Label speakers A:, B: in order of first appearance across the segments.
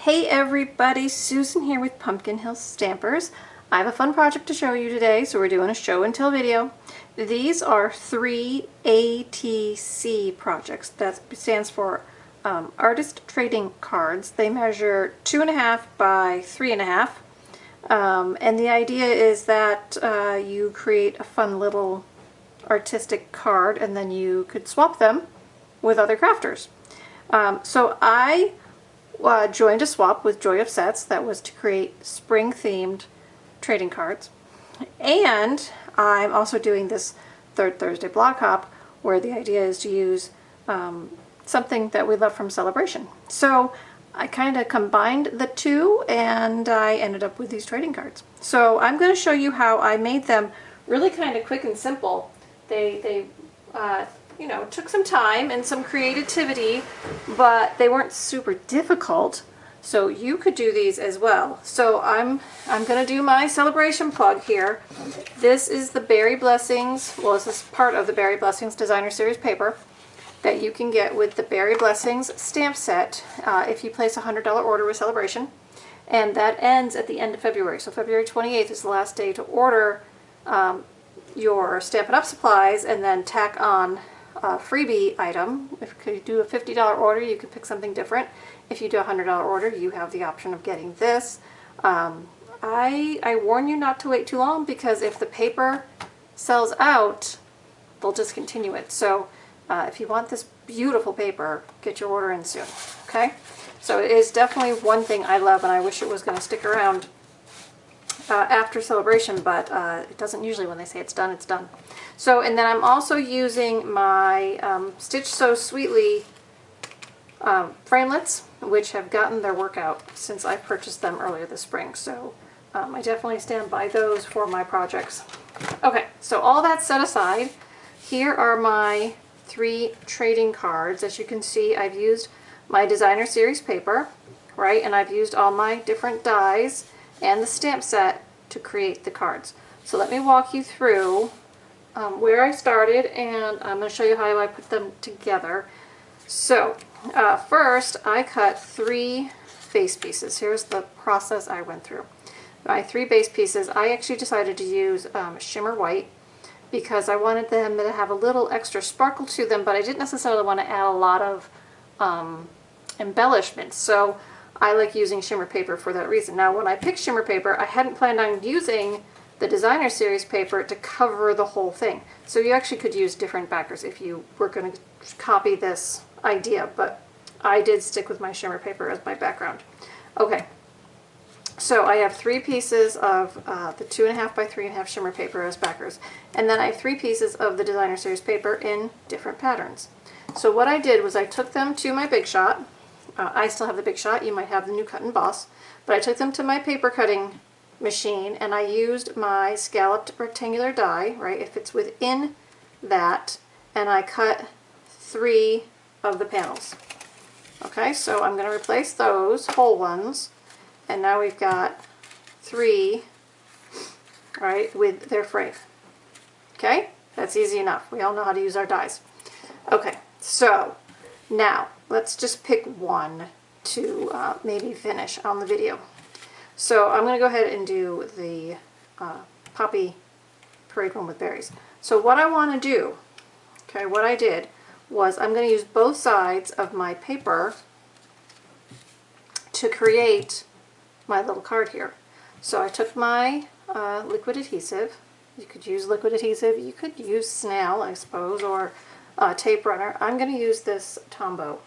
A: Hey everybody, Susan here with Pumpkin Hill Stampers. I have a fun project to show you today, so we're doing a show and tell video. These are 3 ATC projects. That stands for Artist Trading Cards. They measure 2.5 by 3.5. And the idea is that you create a fun little artistic card and then you could swap them with other crafters. So I joined a swap with Joy of Sets that was to create spring-themed trading cards. And I'm also doing this Third Thursday blog hop where the idea is to use something that we love from Celebration. So I kind of combined the two and I ended up with these trading cards. So I'm going to show you how I made them really kind of quick and simple. They you know, took some time and some creativity, but they weren't super difficult, so you could do these as well. So I'm going to do my celebration plug here. This is the Berry Blessings, well, this is part of the Berry Blessings Designer Series paper that you can get with the Berry Blessings stamp set if you place a $100 order with Celebration, and that ends at the end of February. So February 28th is the last day to order your Stampin' Up! Supplies and then tack on a freebie item. If you do a $50 order, you could pick something different. If you do a $100 order, you have the option of getting this. I warn you not to wait too long, because if the paper sells out, they'll discontinue it. So if you want this beautiful paper, get your order in soon. Okay? So it is definitely one thing I love, and I wish it was going to stick around after Celebration, but it doesn't usually. When they say it's done, it's done. So, and then I'm also using my Stitch So Sweetly framelits, which have gotten their work out since I purchased them earlier this spring. So I definitely stand by those for my projects. Okay, so all that set aside, here are my 3 trading cards. As you can see, I've used my Designer Series paper, right, and I've used all my different dies and the stamp set to create the cards. So let me walk you through where I started, and I'm going to show you how I put them together. So first I cut 3 base pieces. Here's the process I went through. My 3 base pieces, I actually decided to use shimmer white because I wanted them to have a little extra sparkle to them, but I didn't necessarily want to add a lot of embellishments. So I like using shimmer paper for that reason. Now, when I picked shimmer paper, I hadn't planned on using the Designer Series paper to cover the whole thing. So you actually could use different backers if you were going to copy this idea, but I did stick with my shimmer paper as my background. Okay, so I have 3 pieces of the 2.5 by 3.5 shimmer paper as backers, and then I have 3 pieces of the Designer Series paper in different patterns. So what I did was I took them to my Big Shot. I still have the Big Shot. You might have the new Cut and Boss, but I took them to my paper cutting machine and I used my scalloped rectangular die, right, if it's within that, and I cut 3 of the panels. Okay, so I'm going to replace those whole ones, and now we've got 3, right, with their frame. Okay, that's easy enough. We all know how to use our dies. Okay, so now let's just pick one to maybe finish on the video. So I'm going to go ahead and do the Poppy Parade one with berries. So what I want to do, okay, what I did was I'm going to use both sides of my paper to create my little card here. So I took my liquid adhesive. You could use liquid adhesive, you could use snail, I suppose, or tape runner. I'm going to use this Tombow.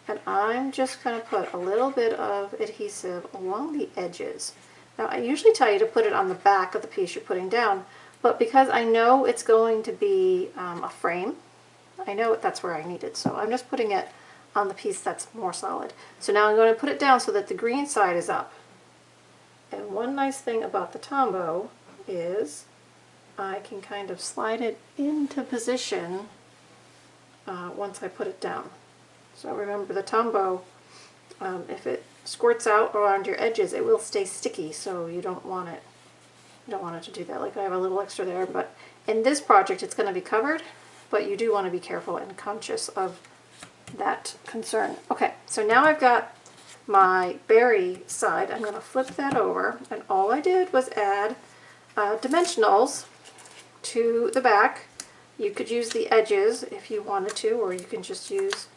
A: And I'm just going to put a little bit of adhesive along the edges. Now, I usually tell you to put it on the back of the piece you're putting down, but because I know it's going to be a frame, I know that's where I need it, so I'm just putting it on the piece that's more solid. So now I'm going to put it down so that the green side is up. And one nice thing about the Tombow is I can kind of slide it into position once I put it down. So remember, the Tombow, if it squirts out around your edges, it will stay sticky, so you don't want it. You don't want it to do that. Like, I have a little extra there, but in this project it's going to be covered, but you do want to be careful and conscious of that concern. Okay, so now I've got my berry side, I'm going to flip that over, and all I did was add dimensionals to the back. You could use the edges if you wanted to, or you can just use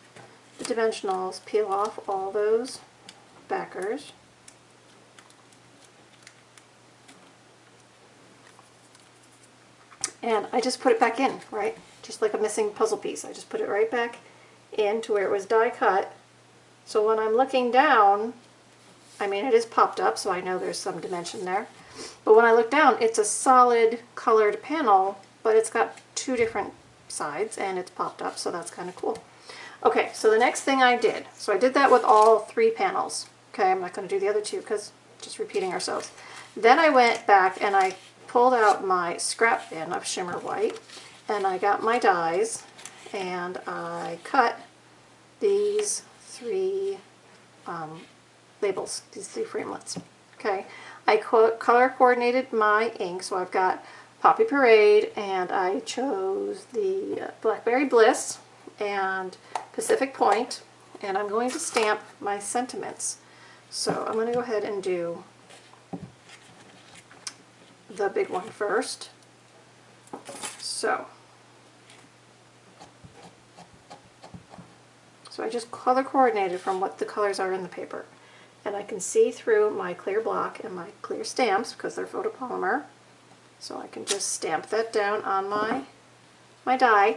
A: the dimensionals, peel off all those backers. And I just put it back in, right? Just like a missing puzzle piece. I just put it right back into where it was die cut. So when I'm looking down, I mean, it is popped up, so I know there's some dimension there. But when I look down, it's a solid colored panel, but it's got two different sides and it's popped up, so that's kind of cool. Okay, so the next thing I did, so I did that with all three panels. Okay, I'm not going to do the other two because just repeating ourselves. Then I went back and I pulled out my scrap bin of shimmer white, and I got my dies, and I cut these three labels, these three framelets. Okay, I color coordinated my ink, so I've got Poppy Parade, and I chose the Blackberry Bliss and Pacific Point, and I'm going to stamp my sentiments. So I'm going to go ahead and do the big one first. So I just color coordinated from what the colors are in the paper. And I can see through my clear block and my clear stamps because they're photopolymer. So I can just stamp that down on my die.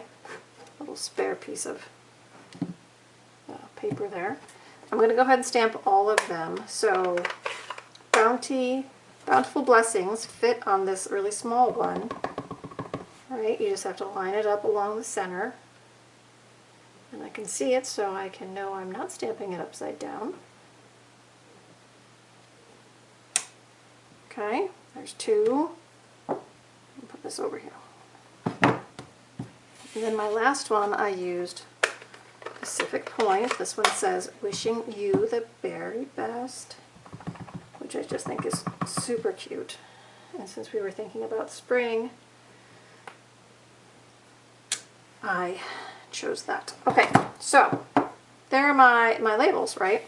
A: A little spare piece of paper there. I'm going to go ahead and stamp all of them. So Bountiful Blessings fit on this really small one. Right, you just have to line it up along the center. And I can see it, so I can know I'm not stamping it upside down. Okay, there's two. I'll put this over here. And then my last one I used Pacific Point. This one says, "Wishing you the very best," which I just think is super cute. And since we were thinking about spring, I chose that. Okay, so there are my labels, right?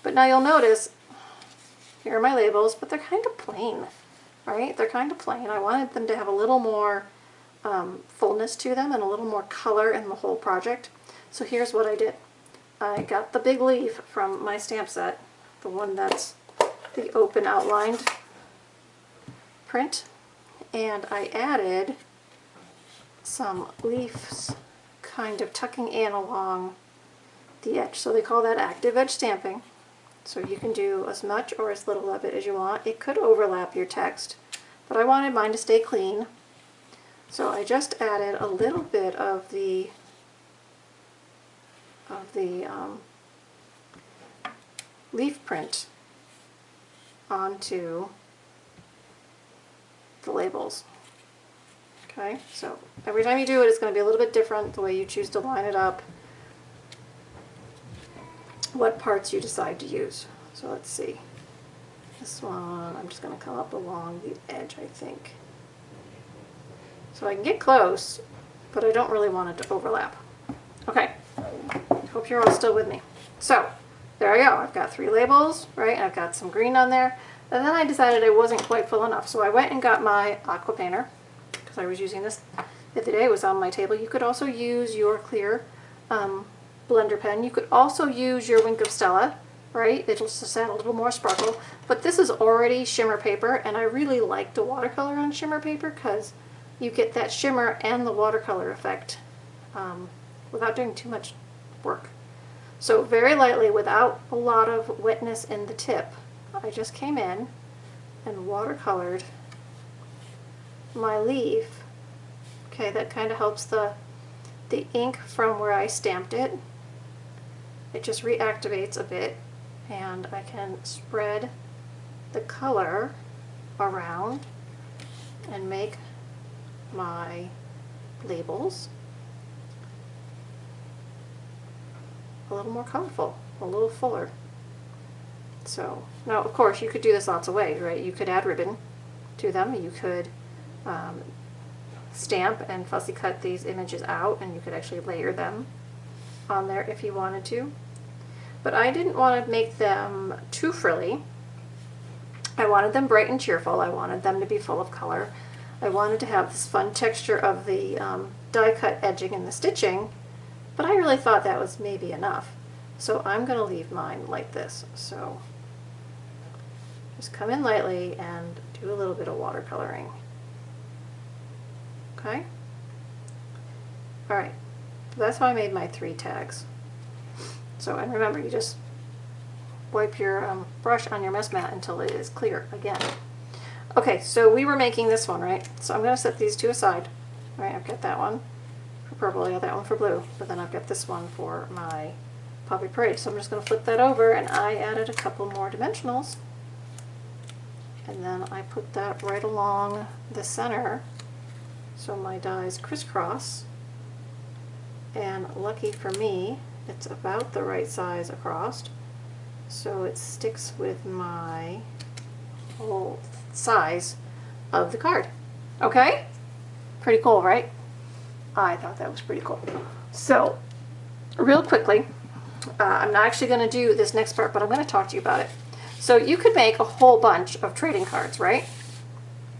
A: But now you'll notice, here are my labels, but they're kind of plain, right? They're kind of plain. I wanted them to have a little more fullness to them and a little more color in the whole project. So here's what I did. I got the big leaf from my stamp set, the one that's the open outlined print, and I added some leaves kind of tucking in along the edge. So they call that active edge stamping. So you can do as much or as little of it as you want. It could overlap your text, but I wanted mine to stay clean. So I just added a little bit of the leaf print onto the labels. Okay, so every time you do it, it's going to be a little bit different the way you choose to line it up, what parts you decide to use. So let's see. This one, I'm just going to come up along the edge, I think. So I can get close, but I don't really want it to overlap. Okay, hope you're all still with me. So there I go. I've got three labels, right? I've got some green on there. And then I decided it wasn't quite full enough, so I went and got my aqua painter, because I was using this the other day. It was on my table. You could also use your clear blender pen. You could also use your Wink of Stella, right? It'll just add a little more sparkle. But this is already shimmer paper, and I really like the watercolor on shimmer paper because you get that shimmer and the watercolor effect without doing too much work. So very lightly, without a lot of wetness in the tip, I just came in and watercolored my leaf. Okay, that kind of helps the ink from where I stamped it. It just reactivates a bit, and I can spread the color around and make my labels a little more colorful, a little fuller. So now, of course, you could do this lots of ways, right? You could add ribbon to them. You could stamp and fussy cut these images out, and you could actually layer them on there if you wanted to. but I didn't want to make them too frilly. I wanted them bright and cheerful. I wanted them to be full of color. I wanted to have this fun texture of the die cut edging and the stitching, but I really thought that was maybe enough. So I'm going to leave mine like this. So just come in lightly and do a little bit of watercoloring. Okay? Alright, so that's how I made my 3 tags. So, and remember, you just wipe your brush on your mess mat until it is clear again. Okay, so we were making this one, right? So I'm going to set these 2 aside. Alright, I've got that one for purple, I got that one for blue, but then I've got this one for my Poppy Parade. So I'm just going to flip that over, and I added a couple more dimensionals. And then I put that right along the center so my dies crisscross. And lucky for me, it's about the right size across, so it sticks with my whole size of the card. Okay? Pretty cool, right? I thought that was pretty cool. So, real quickly, I'm not actually going to do this next part, but I'm going to talk to you about it. So you could make a whole bunch of trading cards, right?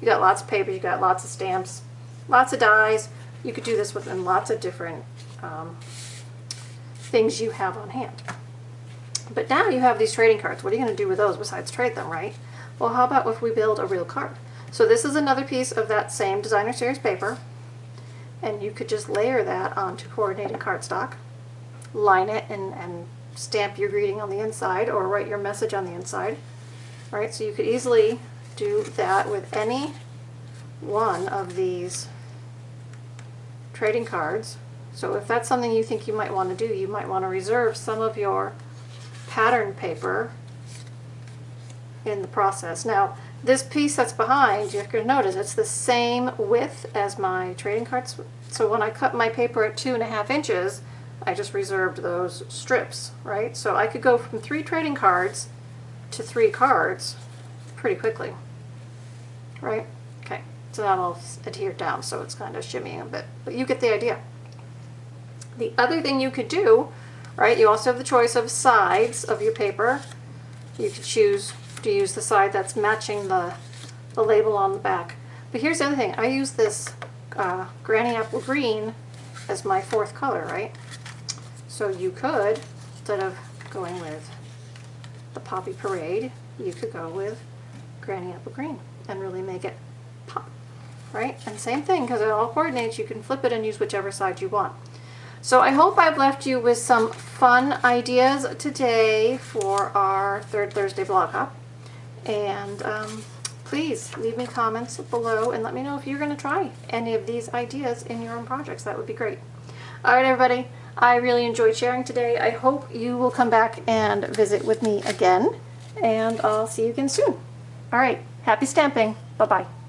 A: You got lots of paper, you got lots of stamps, lots of dies. You could do this within lots of different things you have on hand. But now you have these trading cards. What are you going to do with those besides trade them, right? Well, how about if we build a real card? So this is another piece of that same designer series paper, and you could just layer that onto coordinated cardstock, line it, and stamp your greeting on the inside or write your message on the inside. Right? So you could easily do that with any one of these trading cards. So if that's something you think you might want to do, you might want to reserve some of your pattern paper in the process. Now, this piece that's behind, you're going to notice it's the same width as my trading cards. So when I cut my paper at 2.5 inches, I just reserved those strips, right? So I could go from 3 trading cards to 3 cards pretty quickly, right? Okay, so that'll adhere down, so it's kind of shimmying a bit, but you get the idea. The other thing you could do, right, you also have the choice of sides of your paper. You could choose to use the side that's matching the label on the back. But here's the other thing, I use this Granny Apple Green as my 4th color, right? So you could, instead of going with the Poppy Parade, you could go with Granny Apple Green and really make it pop, right? And same thing, because it all coordinates, you can flip it and use whichever side you want. So I hope I've left you with some fun ideas today for our 3rd Thursday Blog Hop. And please leave me comments below and let me know if you're going to try any of these ideas in your own projects. That would be great. All right, everybody. I really enjoyed sharing today. I hope you will come back and visit with me again. And I'll see you again soon. All right. Happy stamping. Bye-bye.